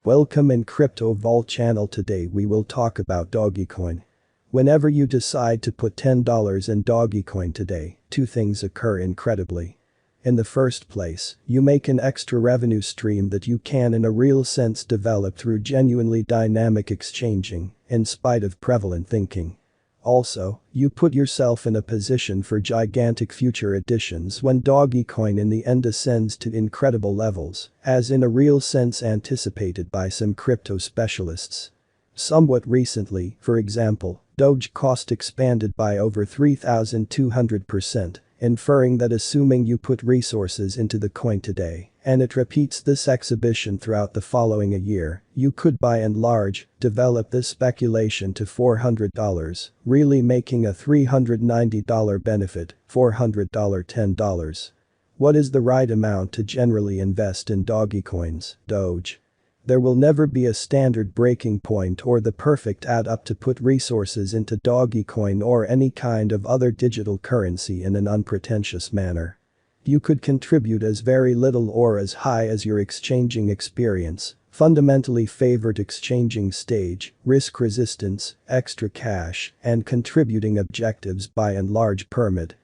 Welcome in Crypto Vault channel. Today we will talk about Dogecoin. Whenever you decide to put $10 in Dogecoin today, two things occur incredibly. In the first place, you make an extra revenue stream that you can in a real sense develop through genuinely dynamic exchanging, in spite of prevalent thinking. Also, you put yourself in a position for gigantic future additions when Dogecoin in the end ascends to incredible levels, as in a real sense anticipated by some crypto specialists. Somewhat recently, for example, Doge cost expanded by over 3,200%, inferring that assuming you put resources into the coin today, and it repeats this exhibition throughout the following a year, you could by and large, develop this speculation to $400, really making a $390 benefit, $400 $10. What is the right amount to generally invest in Dogecoins, Doge? There will never be a standard breaking point or the perfect add up to put resources into Dogecoin or any kind of other digital currency in an unpretentious manner. You could contribute as very little or as high as your exchanging experience, fundamentally favored exchanging stage, risk resistance, extra cash, and contributing objectives by and large permit.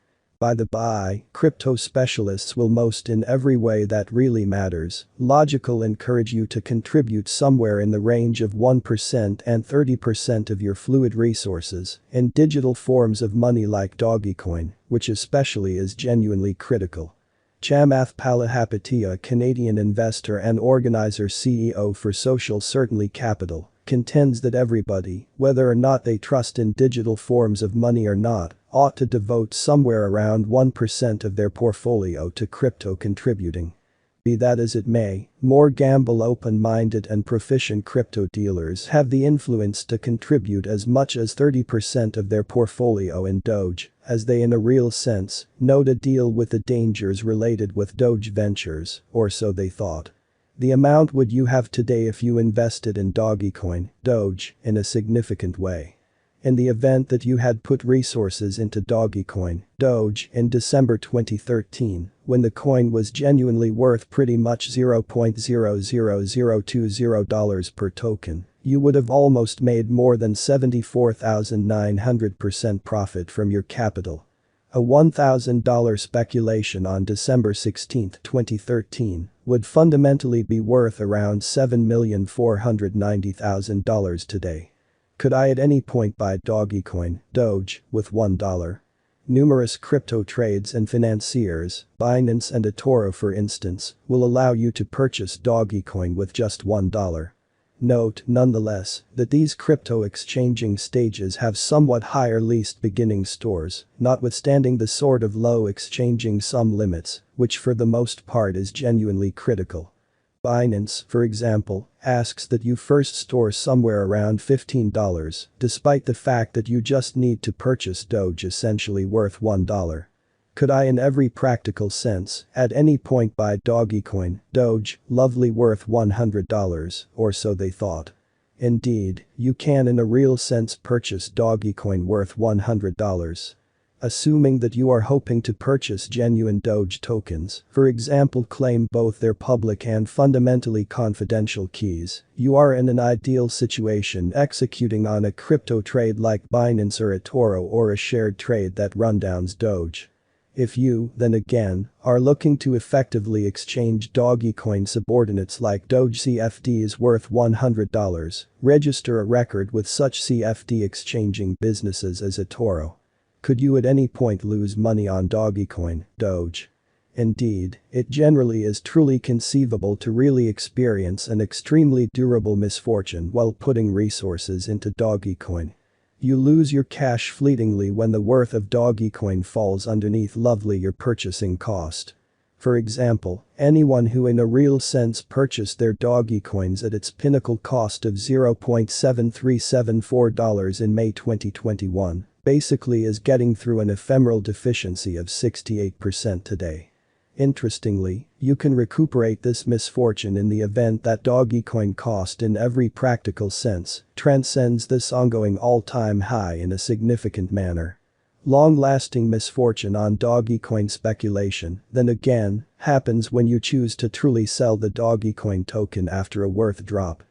By the by, crypto specialists will most in every way that really matters, logical encourage you to contribute somewhere in the range of 1% and 30% of your fluid resources in digital forms of money like Dogecoin, which especially is genuinely critical. Chamath Palihapitiya, Canadian investor and organizer CEO for Social Certainty Capital, contends that everybody, whether or not they trust in digital forms of money or not, ought to devote somewhere around 1% of their portfolio to crypto contributing. Be that as it may, more gamble open-minded and proficient crypto dealers have the influence to contribute as much as 30% of their portfolio in Doge, as they in a real sense know to deal with the dangers related with Doge ventures, or so they thought. The amount would you have today if you invested in Dogecoin, Doge, in a significant way? In the event that you had put resources into Dogecoin, Doge, in December 2013, when the coin was genuinely worth pretty much $0.00020 per token, you would have almost made more than 74,900% profit from your capital. A $1,000 speculation on December 16, 2013, would fundamentally be worth around $7,490,000 today. Could I at any point buy Dogecoin, Doge, with $1? Numerous crypto trades and financiers, Binance and eToro for instance, will allow you to purchase Dogecoin with just $1. Note, nonetheless, that these crypto exchanging stages have somewhat higher least beginning stores, notwithstanding the sort of low exchanging sum limits, which for the most part is genuinely critical. Binance, for example, asks that you first store somewhere around $15, despite the fact that you just need to purchase Doge essentially worth $1. Could I in every practical sense, at any point buy Dogecoin, Doge, lovely worth $100, or so they thought. Indeed, you can in a real sense purchase Dogecoin worth $100. Assuming that you are hoping to purchase genuine Doge tokens, for example claim both their public and fundamentally confidential keys, you are in an ideal situation executing on a crypto trade like Binance or eToro or a shared trade that rundowns Doge. If you, then again, are looking to effectively exchange Dogecoin subordinates like Doge CFDs worth $100, register a record with such CFD exchanging businesses as eToro. Could you at any point lose money on Dogecoin, Doge? Indeed, it generally is truly conceivable to really experience an extremely durable misfortune while putting resources into Dogecoin. You lose your cash fleetingly when the worth of Dogecoin falls underneath lovely your purchasing cost. For example, anyone who in a real sense purchased their Dogecoins at its pinnacle cost of $0.7374 in May 2021 basically is getting through an ephemeral deficiency of 68% today. Interestingly, you can recuperate this misfortune in the event that Dogecoin cost in every practical sense transcends this ongoing all-time high in a significant manner. Long-lasting misfortune on Dogecoin speculation, then again, happens when you choose to truly sell the Dogecoin token after a worth drop.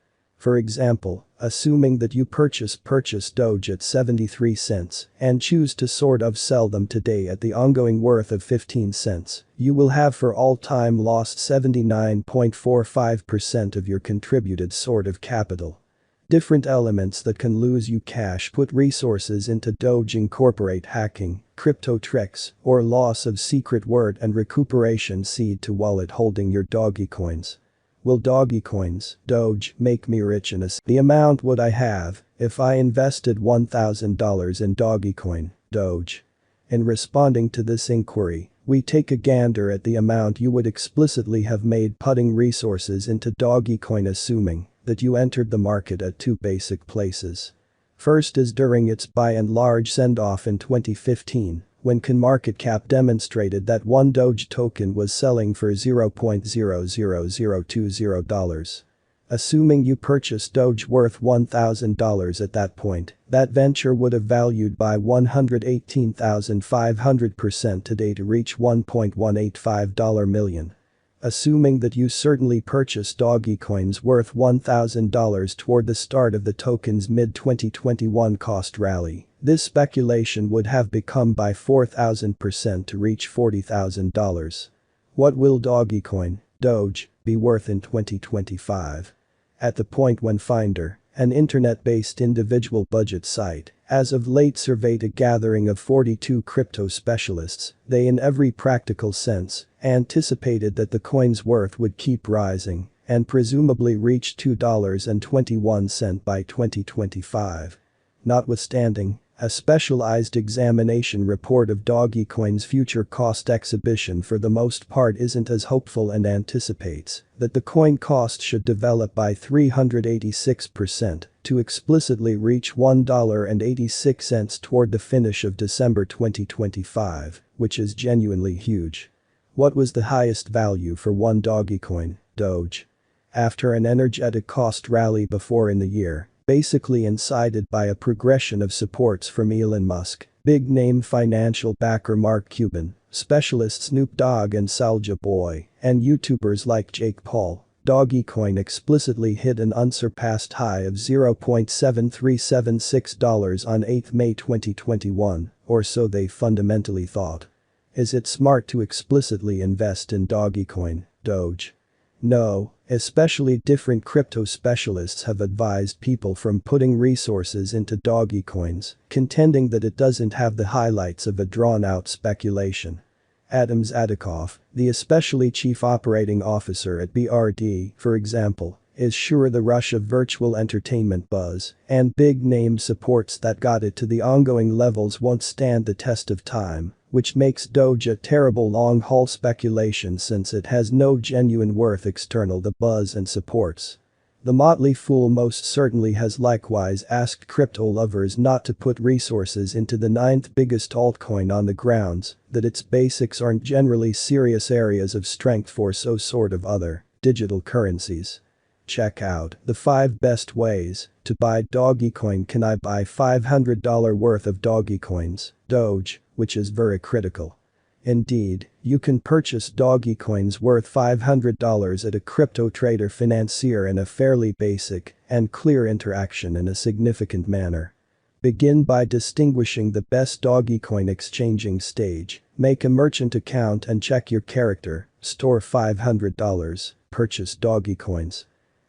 For example, assuming that you purchase Doge at 73 cents and choose to sort of sell them today at the ongoing worth of 15 cents, you will have for all time lost 79.45% of your contributed sort of capital. Different elements that can lose you cash: put resources into Doge, incorporate hacking, crypto tricks, or loss of secret word and recuperation seed to wallet holding your Dogecoins. Will Dogecoins, Doge, make me rich in the amount would I have if I invested $1,000 in Dogecoin, Doge? In responding to this inquiry, we take a gander at the amount you would explicitly have made putting resources into Dogecoin, assuming that you entered the market at two basic places. First is during its buy and large send-off in 2015, when CoinMarketCap demonstrated that one Doge token was selling for $0.00020. Assuming you purchased Doge worth $1,000 at that point, that venture would have valued by 118,500% today to reach $1.185 million. Assuming that you certainly purchased Dogecoins worth $1,000 toward the start of the token's mid-2021 cost rally, this speculation would have become by 4,000% to reach $40,000. What will Dogecoin, Doge, be worth in 2025? At the point when Finder, an internet-based individual budget site, as of late surveyed a gathering of 42 crypto specialists, they in every practical sense anticipated that the coin's worth would keep rising and presumably reach $2.21 by 2025. Notwithstanding, a specialized examination report of Dogecoin's future cost exhibition for the most part isn't as hopeful and anticipates that the coin cost should develop by 386% to explicitly reach $1.86 toward the finish of December 2025, which is genuinely huge. What was the highest value for one Dogecoin, Doge? After an energetic cost rally before in the year, basically incited by a progression of supports from Elon Musk, big-name financial backer Mark Cuban, specialist Snoop Dogg and Soulja Boy, and YouTubers like Jake Paul, Dogecoin explicitly hit an unsurpassed high of $0.7376 on 8 May 2021, or so they fundamentally thought. Is it smart to explicitly invest in Dogecoin, Doge? No, especially different crypto specialists have advised people from putting resources into Dogecoins, contending that it doesn't have the highlights of a drawn-out speculation. Adam Zadikoff, the especially chief operating officer at BRD, for example, is sure the rush of virtual entertainment buzz and big-name supports that got it to the ongoing levels won't stand the test of time, which makes Doge a terrible long-haul speculation since it has no genuine worth external the buzz and supports. The motley fool most certainly has likewise asked crypto lovers not to put resources into the ninth biggest altcoin on the grounds that its basics aren't generally serious areas of strength for so sort of other digital currencies. Check out the 5 best ways to buy Dogecoin. Can I buy $500 worth of Dogecoins, Doge, which is very critical. Indeed, you can purchase Dogecoins worth $500 at a crypto trader financier in a fairly basic and clear interaction in a significant manner. Begin by distinguishing the best Dogecoin exchanging stage, make a merchant account and check your character, store $500, purchase Dogecoins.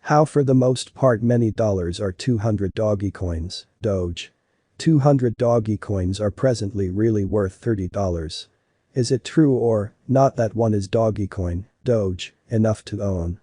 How for the most part many dollars are 200 Dogecoins, Doge? 200 Dogecoins are presently really worth $30. Is it true or not that one is Dogecoin, Doge, enough to own?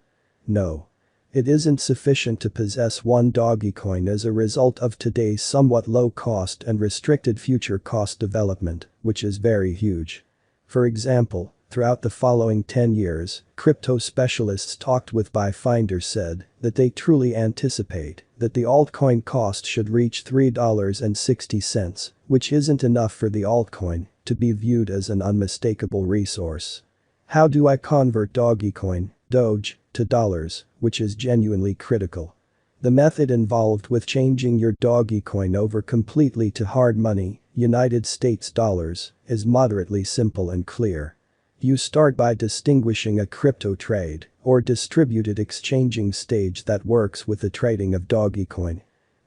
No. It isn't sufficient to possess one Dogecoin as a result of today's somewhat low cost and restricted future cost development, which is very huge. For example, throughout the following 10 years, crypto specialists talked with by Finder said that they truly anticipate that the altcoin cost should reach $3.60, which isn't enough for the altcoin to be viewed as an unmistakable resource. How do I convert Dogecoin, Doge, to dollars, which is genuinely critical? The method involved with changing your Dogecoin over completely to hard money, United States dollars, is moderately simple and clear. You start by distinguishing a crypto trade or distributed exchanging stage that works with the trading of Dogecoin.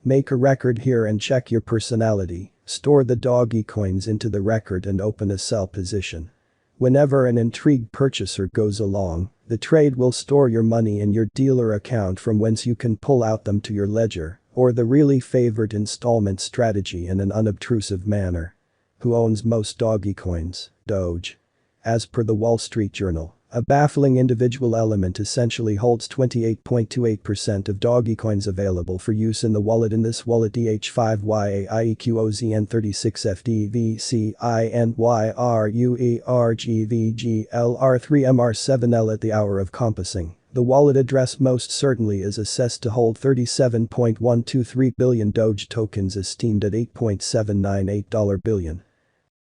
Make a record here and check your personality, store the Dogecoins into the record and open a sell position. Whenever an intrigued purchaser goes along, the trade will store your money in your dealer account from whence you can pull out them to your ledger, or the really favorite installment strategy in an unobtrusive manner. Who owns most Dogecoins? DOGE. As per the Wall Street Journal, a baffling individual element essentially holds 28.28% of Dogecoins available for use in the wallet. In this wallet DH5YAIQOZN36FDVCINYRUERGVGLR3MR7L. At the hour of compassing, the wallet address most certainly is assessed to hold 37.123 billion Doge tokens esteemed at $8.798 billion.